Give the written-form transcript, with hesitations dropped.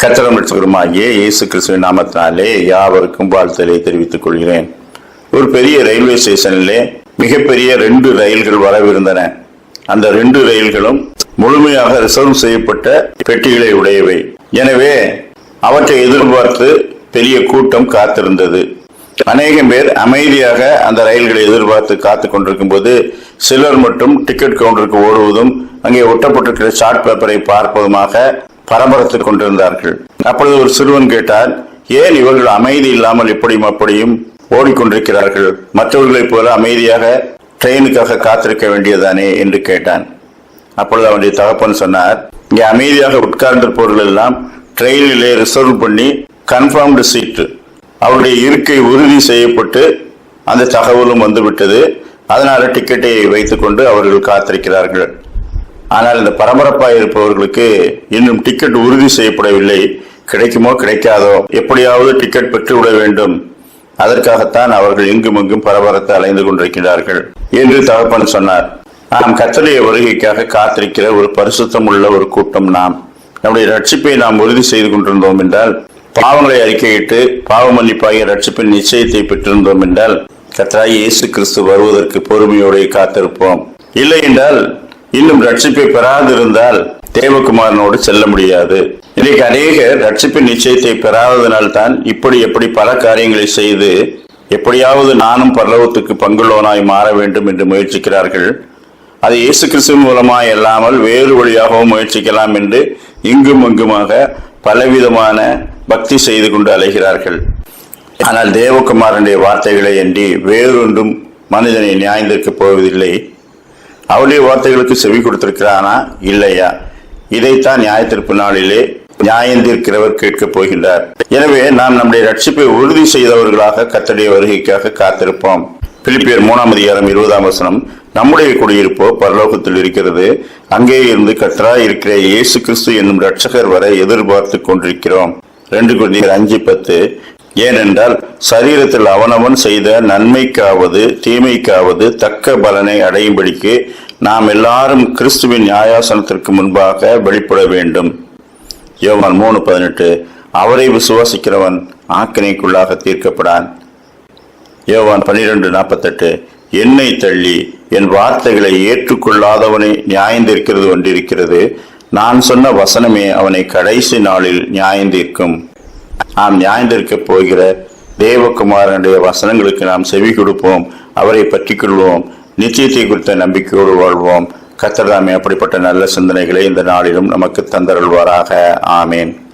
கர்த்தரும் இரட்சகருமாகிய இயேசு கிறிஸ்துவின் நாமத்தினாலே யாவருக்கும் வாழ்த்தலை தெரிவித்துக் கொள்கிறேன். ஒரு பெரிய ரயில்வே ஸ்டேஷனிலே மிகப்பெரிய 2 ரயில்கள் வரவிருந்தன. அந்த 2 ரயில்களும் முழுமையாக ரிசர்வ் செய்யப்பட்ட பெட்டிகளை உடையவை. எனவே அவற்றை எதிர்பார்த்து பெரிய கூட்டம் காத்திருந்தது. அநேகம் பேர் அமைதியாக அந்த ரயில்களை எதிர்பார்த்து காத்துக் கொண்டிருக்கும் போது சிலர் மட்டும் டிக்கெட் கவுண்டருக்கு ஓடுவதும் அங்கே ஒட்டப்பட்டிருக்கிற சார்ட் பேப்பரை பார்ப்பதுமாக பரபரத்துக் கொண்டிருந்தார்கள். அப்பொழுது ஒரு சிறுவன் கேட்டார், ஏன் இவர்கள் அமைதி இல்லாமல் இப்படியும் அப்படியும் ஓடிக்கொண்டிருக்கிறார்கள்? மற்றவர்களைப் போல அமைதியாக ட்ரெயினுக்காக காத்திருக்க வேண்டியதானே என்று கேட்டான். அப்பொழுது அவனுடைய தகப்பன் சொன்னார், இங்கே அமைதியாக உட்கார்ந்திருப்பவர்கள் எல்லாம் ட்ரெயினிலே ரிசர்வ் பண்ணி கன்ஃபார்ம்டு சீட்டு, அவருடைய இருக்கை உறுதி செய்யப்பட்டு அந்த தகவலும் வந்துவிட்டது. அதனால டிக்கெட்டை வைத்துக்கொண்டு அவர்கள் காத்திருக்கிறார்கள். ஆனால் இந்த பரபரப்பாக இருப்பவர்களுக்கு இன்னும் டிக்கெட் உறுதி செய்யப்படவில்லை. கிடைக்குமோ கிடைக்காதோ, எப்படியாவது டிக்கெட் பெற்றுவிட வேண்டும். அதற்காகத்தான் அவர்கள் எங்கும் எங்கும் பரபரத்து அலைந்து கொண்டிருக்கிறார்கள் என்று தகப்பன் சொன்னார். நாம் கர்த்தருடைய வருகைக்காக காத்திருக்கிற ஒரு பரிசுத்தம் உள்ள ஒரு கூட்டம். நம்முடைய ரட்சிப்பை நாம் உறுதி செய்து கொண்டிருந்தோம் என்றால், பாவங்களை அறிக்கையிட்டு பாவ மன்னிப்பாகிய ரட்சிப்பின் நிச்சயத்தை பெற்றிருந்தோம் என்றால், கர்த்தராகிய இயேசு கிறிஸ்து வருவதற்கு பொறுமையோடு காத்திருப்போம். இல்லை என்றால், இன்னும் ரட்சிப்பை பெறாதிருந்தால் தேவகுமாரனோடு செல்ல முடியாது. இன்றைக்கு அநேகர் ரட்சிப்பின் நிச்சயத்தை பெறாததனால்தான் இப்படி பல காரியங்களை செய்து எப்படியாவது நானும் பரலோகத்துக்கு பங்குள்ளவனாய் மாற வேண்டும் என்று முயற்சிக்கிறார்கள். அது இயேசு கிறிஸ்துவின் மூலமாய் அல்லாமல் வேறு வழியாகவும் முயற்சிக்கலாம் என்று இங்கும் அங்குமாக பலவிதமான பக்தி செய்து கொண்டு அலைகிறார்கள். ஆனால் தேவகுமாரனுடைய வார்த்தைகளை அன்றி வேறொன்றும் மனிதனை நியாயந்திருக்கப் போவதில்லை. அவருடைய வார்த்தைகளுக்கு செவி கொடுத்திருக்கிறானா இல்லையா? இதைத்தான் நியாயத்தீர்ப்பு நாளிலே நியாயந்தீர்க்கிறவர் கேட்கப் போகின்றார். எனவே நாம் நம்முடைய ரட்சிப்பை உறுதி செய்தவர்களாக கர்த்தருடைய வருகைக்காக காத்திருப்போம். பிலிப்பியர் 3:20 நம்முடைய குடியிருப்போ பரலோகத்தில் இருக்கிறது, அங்கே இருந்து கர்த்தராய் இருக்கிற இயேசு கிறிஸ்து என்னும் இரட்சகர் வரை எதிர்பார்த்து கொண்டிருக்கிறோம். 2 கொரிந்தியர் 5:10 ஏனென்றால் சரீரத்தில் அவனவன் செய்த நன்மைக்காவது தீமைக்காவது தக்க பலனை அடையும்படிக்கு நாம் எல்லாரும் கிறிஸ்துவின் நியாயாசனத்திற்கு முன்பாக வெளிப்பட வேண்டும். யோவான் 3:18 அவரை விசுவாசிக்கிறவன் ஆக்கினைக்குள்ளாக தீர்க்கப்படான். யோவான் 12:48 என்னை தள்ளி என் வார்த்தைகளை ஏற்றுக்கொள்ளாதவனை நியாயந்தீர்க்கிறது ஒன்றிருக்கிறது, நான் சொன்ன வசனமே அவனை கடைசி நாளில் நியாயந்தீர்க்கும். நாம் நியாயந்திருக்கப் போகிற தேவகுமாரனுடைய வசனங்களுக்கு நாம் செவி கொடுப்போம், அவரை பற்றிக் கொள்வோம், நிச்சயத்தை குறித்த நம்பிக்கையோடு வாழ்வோம். கர்த்தர் தாமே அப்படிப்பட்ட நல்ல சிந்தனைகளை இந்த நாளிலும் நமக்கு தந்தருள்வாராக. ஆமேன்.